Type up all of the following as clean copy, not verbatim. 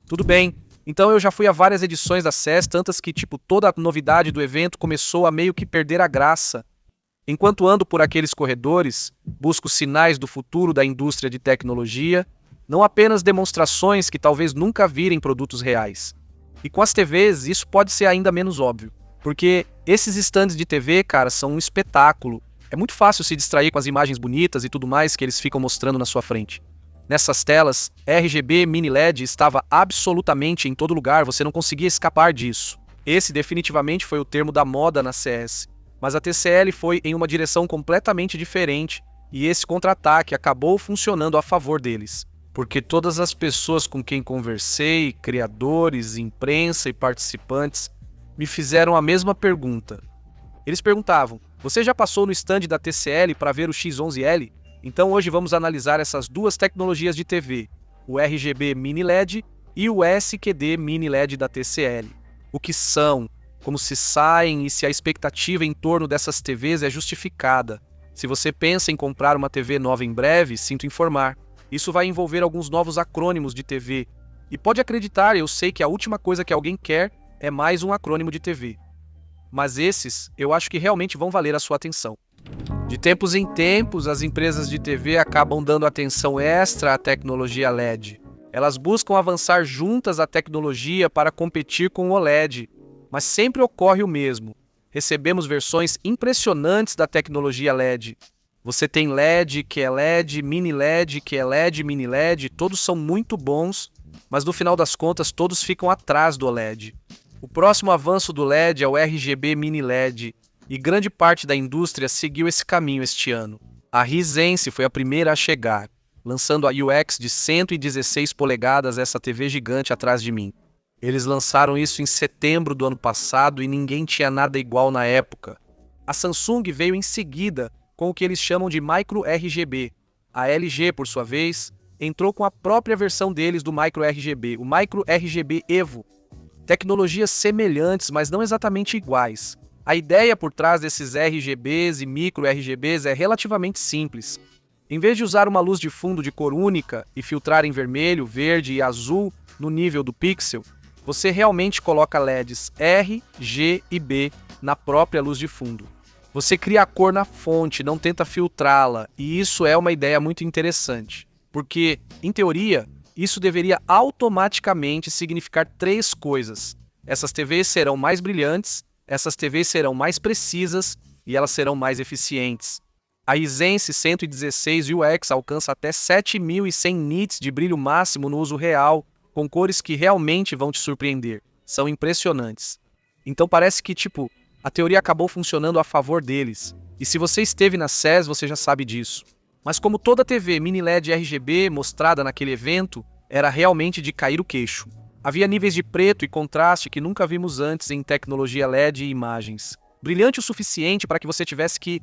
Tudo bem. Então eu já fui a várias edições da CES, tantas que, toda a novidade do evento começou a meio que perder a graça. Enquanto ando por aqueles corredores, busco sinais do futuro da indústria de tecnologia, não apenas demonstrações que talvez nunca virem produtos reais. E com as TVs, isso pode ser ainda menos óbvio, porque esses estandes de TV, cara, são um espetáculo. É muito fácil se distrair com as imagens bonitas e tudo mais que eles ficam mostrando na sua frente. Nessas telas, RGB Mini LED estava absolutamente em todo lugar, você não conseguia escapar disso. Esse definitivamente foi o termo da moda na CES, mas a TCL foi em uma direção completamente diferente e esse contra-ataque acabou funcionando a favor deles. Porque todas as pessoas com quem conversei, criadores, imprensa e participantes, me fizeram a mesma pergunta. Eles perguntavam: você já passou no stand da TCL para ver o X11L? Então hoje vamos analisar essas duas tecnologias de TV, o RGB Mini LED e o SQD Mini LED da TCL. O que são, como se saem e se a expectativa em torno dessas TVs é justificada. Se você pensa em comprar uma TV nova em breve, sinto informar. Isso vai envolver alguns novos acrônimos de TV. E pode acreditar, eu sei que a última coisa que alguém quer é mais um acrônimo de TV. Mas esses, eu acho que realmente vão valer a sua atenção. De tempos em tempos, as empresas de TV acabam dando atenção extra à tecnologia LED. Elas buscam avançar juntas a tecnologia para competir com o OLED, mas sempre ocorre o mesmo. Recebemos versões impressionantes da tecnologia LED. Você tem LED, que é LED, Mini LED, que é LED, Mini LED, todos são muito bons, mas no final das contas todos ficam atrás do OLED. O próximo avanço do LED é o RGB Mini LED, e grande parte da indústria seguiu esse caminho este ano. A Hisense foi a primeira a chegar, lançando a UX de 116 polegadas, essa TV gigante atrás de mim. Eles lançaram isso em setembro do ano passado e ninguém tinha nada igual na época. A Samsung veio em seguida com o que eles chamam de Micro RGB. A LG, por sua vez, entrou com a própria versão deles do Micro RGB, o Micro RGB Evo. Tecnologias semelhantes, mas não exatamente iguais. A ideia por trás desses RGBs e micro RGBs é relativamente simples. Em vez de usar uma luz de fundo de cor única e filtrar em vermelho, verde e azul no nível do pixel, você realmente coloca LEDs R, G e B na própria luz de fundo. Você cria a cor na fonte, não tenta filtrá-la, e isso é uma ideia muito interessante. Porque, em teoria, isso deveria automaticamente significar três coisas. Essas TVs serão mais brilhantes, essas TVs serão mais precisas e elas serão mais eficientes. A Hisense 116 UX alcança até 7100 nits de brilho máximo no uso real, com cores que realmente vão te surpreender. São impressionantes. Então parece que, a teoria acabou funcionando a favor deles. E se você esteve na CES, você já sabe disso. Mas como toda TV Mini LED RGB mostrada naquele evento, era realmente de cair o queixo. Havia níveis de preto e contraste que nunca vimos antes em tecnologia LED e imagens. Brilhante o suficiente para que você tivesse que,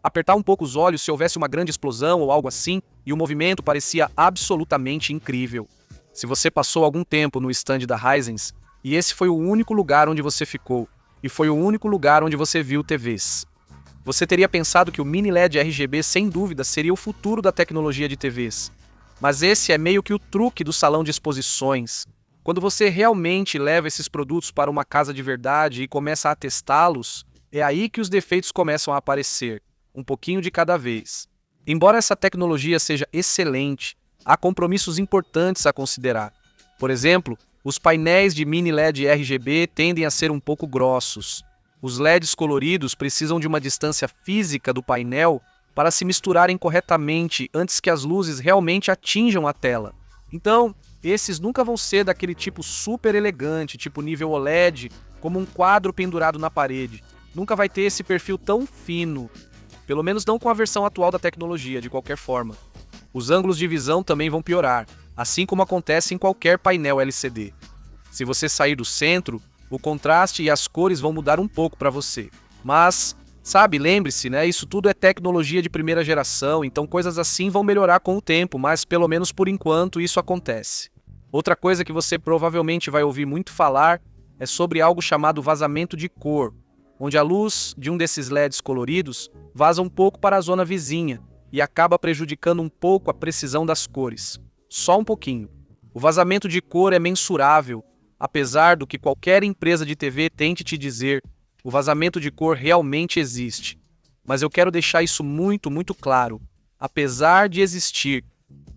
apertar um pouco os olhos se houvesse uma grande explosão ou algo assim, e o movimento parecia absolutamente incrível. Se você passou algum tempo no stand da Hisense, e esse foi o único lugar onde você ficou, e foi o único lugar onde você viu TVs, você teria pensado que o Mini LED RGB sem dúvida seria o futuro da tecnologia de TVs. Mas esse é meio que o truque do salão de exposições. Quando você realmente leva esses produtos para uma casa de verdade e começa a testá-los, é aí que os defeitos começam a aparecer, um pouquinho de cada vez. Embora essa tecnologia seja excelente, há compromissos importantes a considerar. Por exemplo, os painéis de Mini LED RGB tendem a ser um pouco grossos. Os LEDs coloridos precisam de uma distância física do painel para se misturarem corretamente antes que as luzes realmente atinjam a tela. Então, esses nunca vão ser daquele tipo super elegante, tipo nível OLED, como um quadro pendurado na parede. Nunca vai ter esse perfil tão fino. Pelo menos não com a versão atual da tecnologia, de qualquer forma. Os ângulos de visão também vão piorar, assim como acontece em qualquer painel LCD. Se você sair do centro, o contraste e as cores vão mudar um pouco para você. Mas, lembre-se, isso tudo é tecnologia de primeira geração, então coisas assim vão melhorar com o tempo, mas pelo menos por enquanto isso acontece. Outra coisa que você provavelmente vai ouvir muito falar é sobre algo chamado vazamento de cor, onde a luz de um desses LEDs coloridos vaza um pouco para a zona vizinha e acaba prejudicando um pouco a precisão das cores. Só um pouquinho. O vazamento de cor é mensurável, apesar do que qualquer empresa de TV tente te dizer, o vazamento de cor realmente existe. Mas eu quero deixar isso muito, muito claro. Apesar de existir,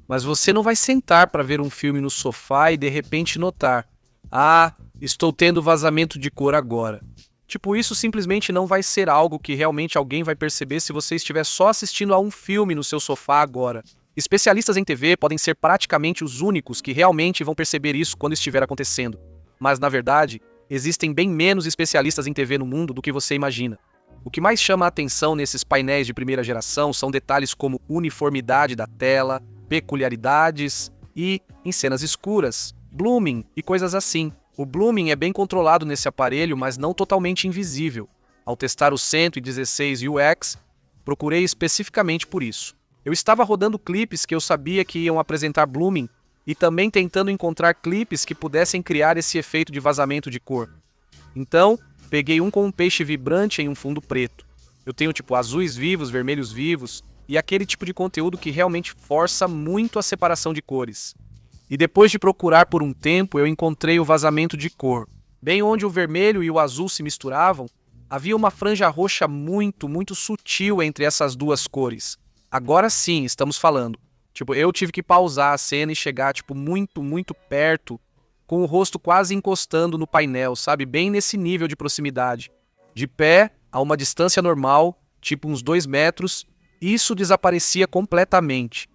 mas você não vai sentar para ver um filme no sofá e de repente notar: ah, estou tendo vazamento de cor agora. Tipo, isso simplesmente não vai ser algo que realmente alguém vai perceber se você estiver só assistindo a um filme no seu sofá agora. Especialistas em TV podem ser praticamente os únicos que realmente vão perceber isso quando estiver acontecendo. Mas, na verdade, existem bem menos especialistas em TV no mundo do que você imagina. O que mais chama a atenção nesses painéis de primeira geração são detalhes como uniformidade da tela, peculiaridades e, em cenas escuras, blooming e coisas assim. O blooming é bem controlado nesse aparelho, mas não totalmente invisível. Ao testar o 116 UX, procurei especificamente por isso. Eu estava rodando clipes que eu sabia que iam apresentar blooming e também tentando encontrar clipes que pudessem criar esse efeito de vazamento de cor. Então, peguei um com um peixe vibrante em um fundo preto. Eu tenho tipo azuis vivos, vermelhos vivos e aquele tipo de conteúdo que realmente força muito a separação de cores. E depois de procurar por um tempo, eu encontrei o vazamento de cor. Bem onde o vermelho e o azul se misturavam, havia uma franja roxa muito, muito sutil entre essas duas cores. Agora sim, estamos falando. Tipo, eu tive que pausar a cena e chegar, tipo, muito, muito perto, com o rosto quase encostando no painel, sabe? Bem nesse nível de proximidade. De pé, a uma distância normal, tipo uns 2 metros, isso desaparecia completamente.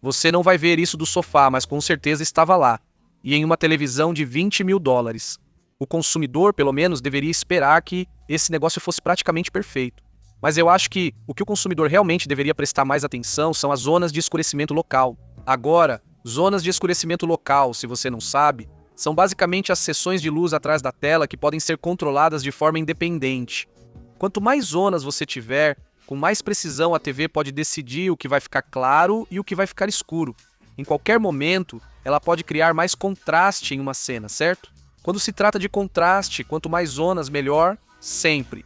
Você não vai ver isso do sofá, mas com certeza estava lá. E em uma televisão de $20.000. O consumidor, pelo menos, deveria esperar que esse negócio fosse praticamente perfeito. Mas eu acho que o o consumidor realmente deveria prestar mais atenção são as zonas de escurecimento local. Agora, zonas de escurecimento local, se você não sabe, são basicamente as seções de luz atrás da tela que podem ser controladas de forma independente. Quanto mais zonas você tiver, com mais precisão a TV pode decidir o que vai ficar claro e o que vai ficar escuro. Em qualquer momento, ela pode criar mais contraste em uma cena, certo? Quando se trata de contraste, quanto mais zonas, melhor, sempre.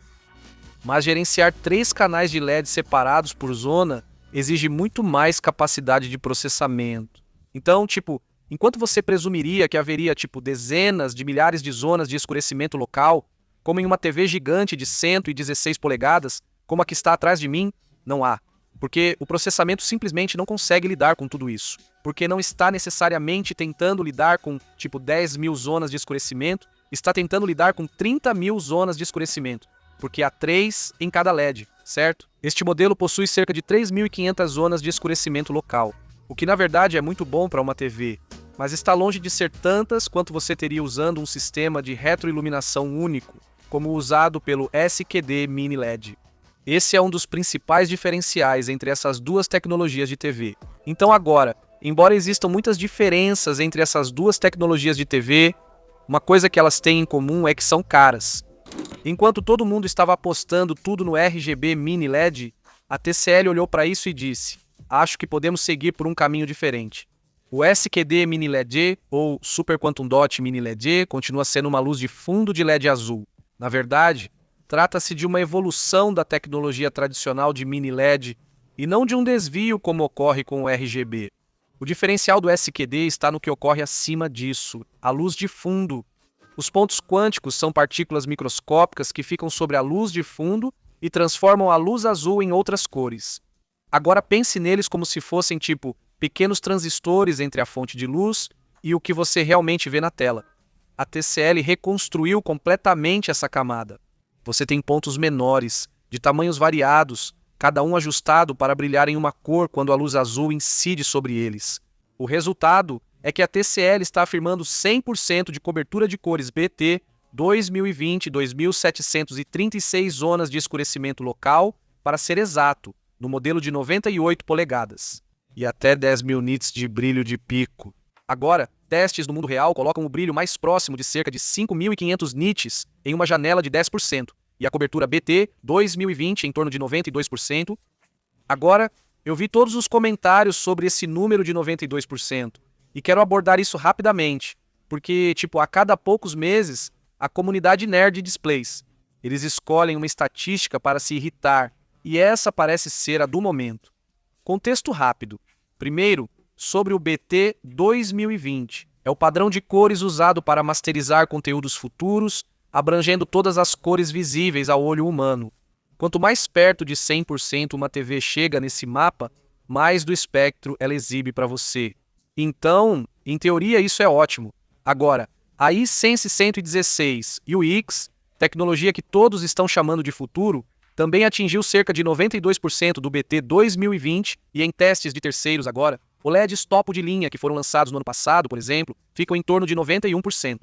Mas gerenciar 3 canais de LED separados por zona exige muito mais capacidade de processamento. Então, tipo, enquanto você presumiria que haveria, tipo, dezenas de milhares de zonas de escurecimento local, como em uma TV gigante de 116 polegadas, como a que está atrás de mim, não há. Porque o processamento simplesmente não consegue lidar com tudo isso. Porque não está necessariamente tentando lidar com, tipo, 10.000 zonas de escurecimento, está tentando lidar com 30.000 zonas de escurecimento. Porque há 3 em cada LED, certo? Este modelo possui cerca de 3.500 zonas de escurecimento local, o que na verdade é muito bom para uma TV, mas está longe de ser tantas quanto você teria usando um sistema de retroiluminação único, como o usado pelo SQD Mini LED. Esse é um dos principais diferenciais entre essas duas tecnologias de TV. Então agora, embora existam muitas diferenças entre essas duas tecnologias de TV, uma coisa que elas têm em comum é que são caras. Enquanto todo mundo estava apostando tudo no RGB Mini LED, a TCL olhou para isso e disse: acho que podemos seguir por um caminho diferente. O SQD Mini LED, ou Super Quantum Dot Mini LED, continua sendo uma luz de fundo de LED azul. Na verdade, trata-se de uma evolução da tecnologia tradicional de Mini LED e não de um desvio como ocorre com o RGB. O diferencial do SQD está no que ocorre acima disso, a luz de fundo. Os pontos quânticos são partículas microscópicas que ficam sobre a luz de fundo e transformam a luz azul em outras cores. Agora pense neles como se fossem tipo pequenos transistores entre a fonte de luz e o que você realmente vê na tela. A TCL reconstruiu completamente essa camada. Você tem pontos menores, de tamanhos variados, cada um ajustado para brilhar em uma cor quando a luz azul incide sobre eles. O resultado é que a TCL está afirmando 100% de cobertura de cores BT 2020-2736 zonas de escurecimento local, para ser exato, no modelo de 98 polegadas. E até 10.000 nits de brilho de pico. Agora, testes no mundo real colocam o brilho mais próximo de cerca de 5.500 nits em uma janela de 10%, e a cobertura BT 2020 em torno de 92%. Agora, eu vi todos os comentários sobre esse número de 92%, e quero abordar isso rapidamente, porque, tipo, a cada poucos meses, a comunidade nerd de displays, eles escolhem uma estatística para se irritar, e essa parece ser a do momento. Contexto rápido. Primeiro, sobre o BT 2020. É o padrão de cores usado para masterizar conteúdos futuros, abrangendo todas as cores visíveis ao olho humano. Quanto mais perto de 100% uma TV chega nesse mapa, mais do espectro ela exibe para você. Então, em teoria, isso é ótimo. Agora, a iSense 116 e o X, tecnologia que todos estão chamando de futuro, também atingiu cerca de 92% do BT 2020 e em testes de terceiros agora, OLEDs topo de linha que foram lançados no ano passado, por exemplo, ficam em torno de 91%.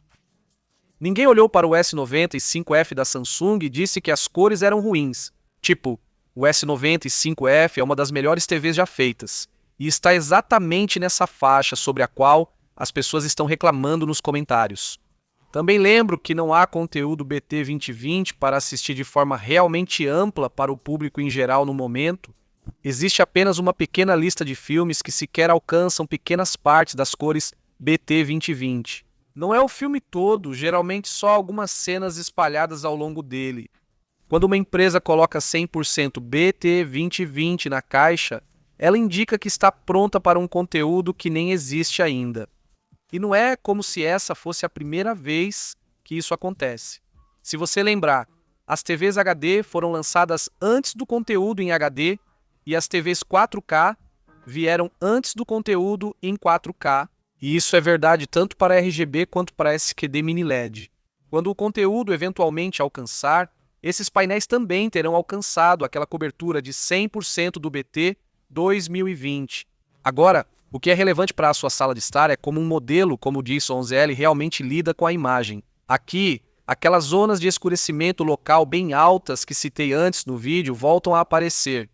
Ninguém olhou para o S90 e 5F da Samsung e disse que as cores eram ruins. Tipo, o S90 e 5F é uma das melhores TVs já feitas, e está exatamente nessa faixa sobre a qual as pessoas estão reclamando nos comentários. Também lembro que não há conteúdo BT 2020 para assistir de forma realmente ampla para o público em geral no momento. Existe apenas uma pequena lista de filmes que sequer alcançam pequenas partes das cores BT 2020. Não é o filme todo, geralmente só algumas cenas espalhadas ao longo dele. Quando uma empresa coloca 100% BT 2020 na caixa, ela indica que está pronta para um conteúdo que nem existe ainda. E não é como se essa fosse a primeira vez que isso acontece. Se você lembrar, as TVs HD foram lançadas antes do conteúdo em HD e as TVs 4K vieram antes do conteúdo em 4K. E isso é verdade tanto para RGB quanto para SQD Mini LED. Quando o conteúdo eventualmente alcançar, esses painéis também terão alcançado aquela cobertura de 100% do BT 2020. Agora, o que é relevante para a sua sala de estar é como um modelo, como o DIS11L, realmente lida com a imagem. Aqui, aquelas zonas de escurecimento local bem altas que citei antes no vídeo voltam a aparecer.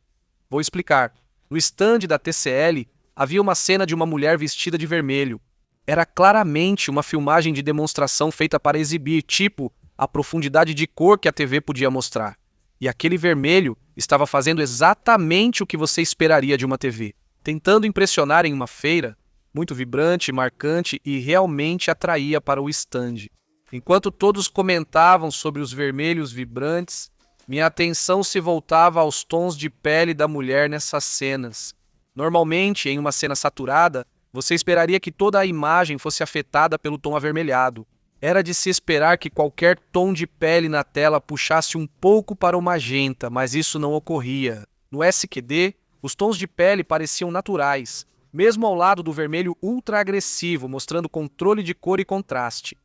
Vou explicar. No stand da TCL, havia uma cena de uma mulher vestida de vermelho. Era claramente uma filmagem de demonstração feita para exibir, tipo, a profundidade de cor que a TV podia mostrar. E aquele vermelho estava fazendo exatamente o que você esperaria de uma TV. Tentando impressionar em uma feira, muito vibrante, marcante e realmente atraía para o stand. Enquanto todos comentavam sobre os vermelhos vibrantes, minha atenção se voltava aos tons de pele da mulher nessas cenas. Normalmente, em uma cena saturada, você esperaria que toda a imagem fosse afetada pelo tom avermelhado. Era de se esperar que qualquer tom de pele na tela puxasse um pouco para o magenta, mas isso não ocorria. No SQD, os tons de pele pareciam naturais, mesmo ao lado do vermelho ultra-agressivo, mostrando controle de cor e contraste.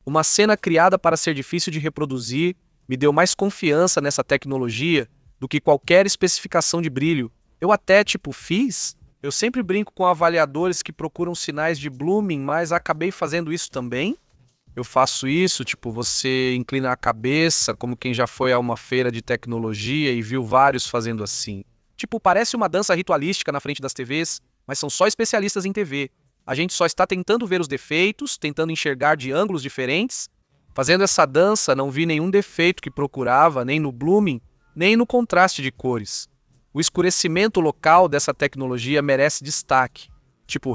Uma cena criada para ser difícil de reproduzir me deu mais confiança nessa tecnologia do que qualquer especificação de brilho. Eu até, fiz. Eu sempre brinco com avaliadores que procuram sinais de blooming, mas acabei fazendo isso também. Eu faço isso, você inclina a cabeça, como quem já foi a uma feira de tecnologia e viu vários fazendo assim. Parece uma dança ritualística na frente das TVs, mas são só especialistas em TV. A gente só está tentando ver os defeitos, tentando enxergar de ângulos diferentes. Fazendo essa dança, não vi nenhum defeito que procurava, nem no blooming, nem no contraste de cores. O escurecimento local dessa tecnologia merece destaque.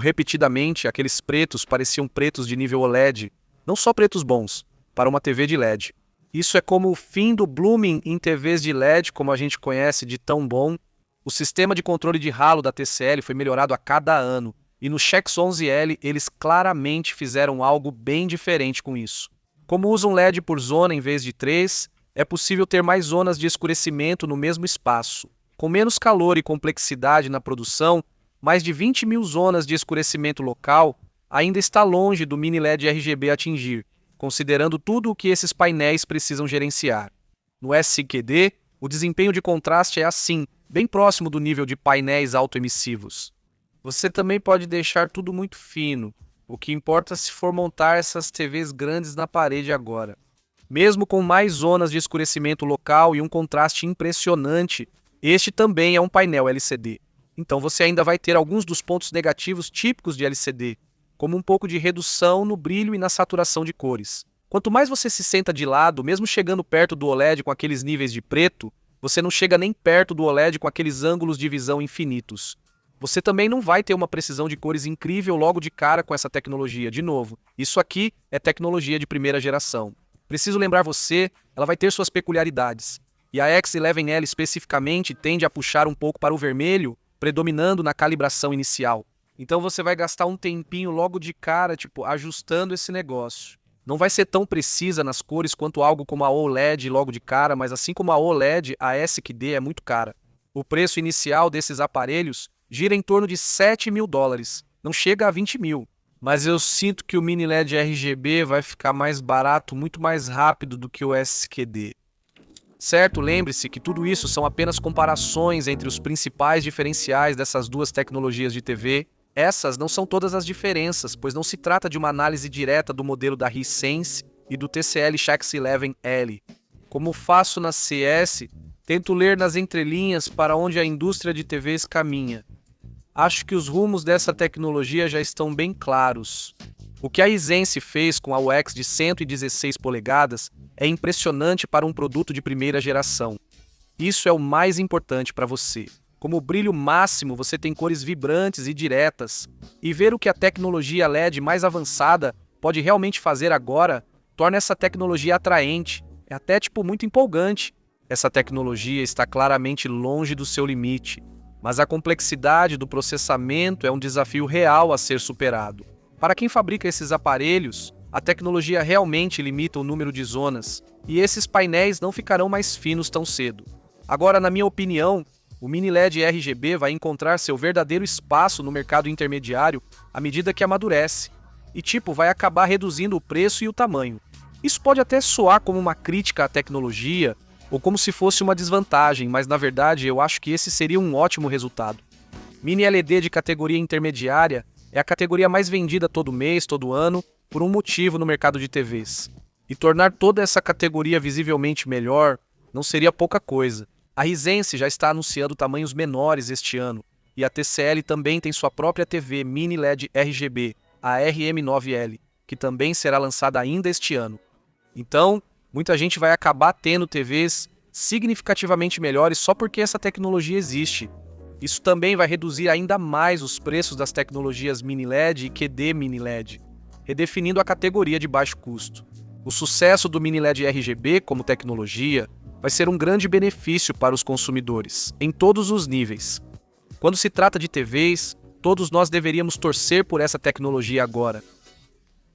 Repetidamente, aqueles pretos pareciam pretos de nível OLED, não só pretos bons, para uma TV de LED. Isso é como o fim do blooming em TVs de LED, como a gente conhece, de tão bom. O sistema de controle de ralo da TCL foi melhorado a cada ano, e no Chex 11L eles claramente fizeram algo bem diferente com isso. Como usam LED por zona em vez de 3, é possível ter mais zonas de escurecimento no mesmo espaço. Com menos calor e complexidade na produção, mais de 20 mil zonas de escurecimento local ainda está longe do mini LED RGB atingir, considerando tudo o que esses painéis precisam gerenciar. No SQD, o desempenho de contraste é assim, bem próximo do nível de painéis autoemissivos. Você também pode deixar tudo muito fino, o que importa se for montar essas TVs grandes na parede agora. Mesmo com mais zonas de escurecimento local e um contraste impressionante, este também é um painel LCD. Então você ainda vai ter alguns dos pontos negativos típicos de LCD, como um pouco de redução no brilho e na saturação de cores. Quanto mais você se senta de lado, mesmo chegando perto do OLED com aqueles níveis de preto, você não chega nem perto do OLED com aqueles ângulos de visão infinitos. Você também não vai ter uma precisão de cores incrível logo de cara com essa tecnologia. De novo, isso aqui é tecnologia de primeira geração. Preciso lembrar você, ela vai ter suas peculiaridades. E a X11L especificamente tende a puxar um pouco para o vermelho, predominando na calibração inicial. Então você vai gastar um tempinho logo de cara, tipo, ajustando esse negócio. Não vai ser tão precisa nas cores quanto algo como a OLED logo de cara, mas assim como a OLED, a SQD é muito cara. O preço inicial desses aparelhos gira em torno de US$ 7.000, não chega a 20 mil. Mas eu sinto que o mini LED RGB vai ficar mais barato, muito mais rápido do que o SQD. Certo? Lembre-se que tudo isso são apenas comparações entre os principais diferenciais dessas duas tecnologias de TV. Essas não são todas as diferenças, pois não se trata de uma análise direta do modelo da Hisense e do TCL Shakes 11L. Como faço na CS, tento ler nas entrelinhas para onde a indústria de TVs caminha. Acho que os rumos dessa tecnologia já estão bem claros. O que a Hisense fez com a UX de 116 polegadas é impressionante para um produto de primeira geração. Isso é o mais importante para você. Como brilho máximo, você tem cores vibrantes e diretas. E ver o que a tecnologia LED mais avançada pode realmente fazer agora torna essa tecnologia atraente. É até muito empolgante. Essa tecnologia está claramente longe do seu limite, mas a complexidade do processamento é um desafio real a ser superado. Para quem fabrica esses aparelhos, a tecnologia realmente limita o número de zonas, e esses painéis não ficarão mais finos tão cedo. Agora, na minha opinião, o mini LED RGB vai encontrar seu verdadeiro espaço no mercado intermediário à medida que amadurece, e vai acabar reduzindo o preço e o tamanho. Isso pode até soar como uma crítica à tecnologia, ou como se fosse uma desvantagem, mas na verdade eu acho que esse seria um ótimo resultado. Mini LED de categoria intermediária é a categoria mais vendida todo mês, todo ano, por um motivo no mercado de TVs. E tornar toda essa categoria visivelmente melhor não seria pouca coisa. A Hisense já está anunciando tamanhos menores este ano, e a TCL também tem sua própria TV Mini LED RGB, a RM9L, que também será lançada ainda este ano. Então, muita gente vai acabar tendo TVs significativamente melhores só porque essa tecnologia existe. Isso também vai reduzir ainda mais os preços das tecnologias mini LED e QD mini LED, redefinindo a categoria de baixo custo. O sucesso do mini LED RGB como tecnologia vai ser um grande benefício para os consumidores, em todos os níveis. Quando se trata de TVs, todos nós deveríamos torcer por essa tecnologia agora.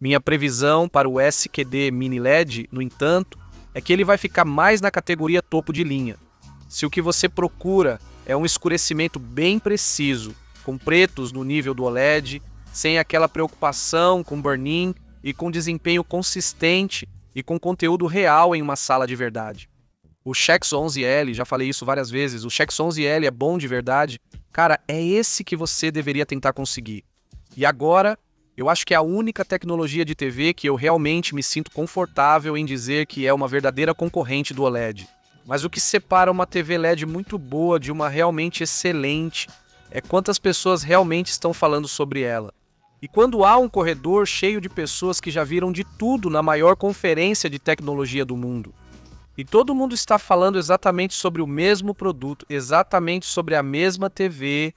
Minha previsão para o SQD Mini LED, no entanto, é que ele vai ficar mais na categoria topo de linha. Se o que você procura é um escurecimento bem preciso, com pretos no nível do OLED, sem aquela preocupação com burn-in e com desempenho consistente e com conteúdo real em uma sala de verdade. O Shakes 11L, já falei isso várias vezes, o Shakes 11L é bom de verdade. Cara, é esse que você deveria tentar conseguir. E agora, eu acho que é a única tecnologia de TV que eu realmente me sinto confortável em dizer que é uma verdadeira concorrente do OLED. Mas o que separa uma TV LED muito boa de uma realmente excelente é quantas pessoas realmente estão falando sobre ela. E quando há um corredor cheio de pessoas que já viram de tudo na maior conferência de tecnologia do mundo, e todo mundo está falando exatamente sobre o mesmo produto, exatamente sobre a mesma TV,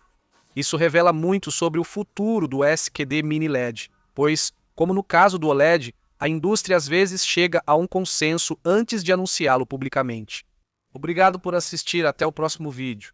isso revela muito sobre o futuro do SQD Mini LED, pois, como no caso do OLED, a indústria às vezes chega a um consenso antes de anunciá-lo publicamente. Obrigado por assistir, até o próximo vídeo.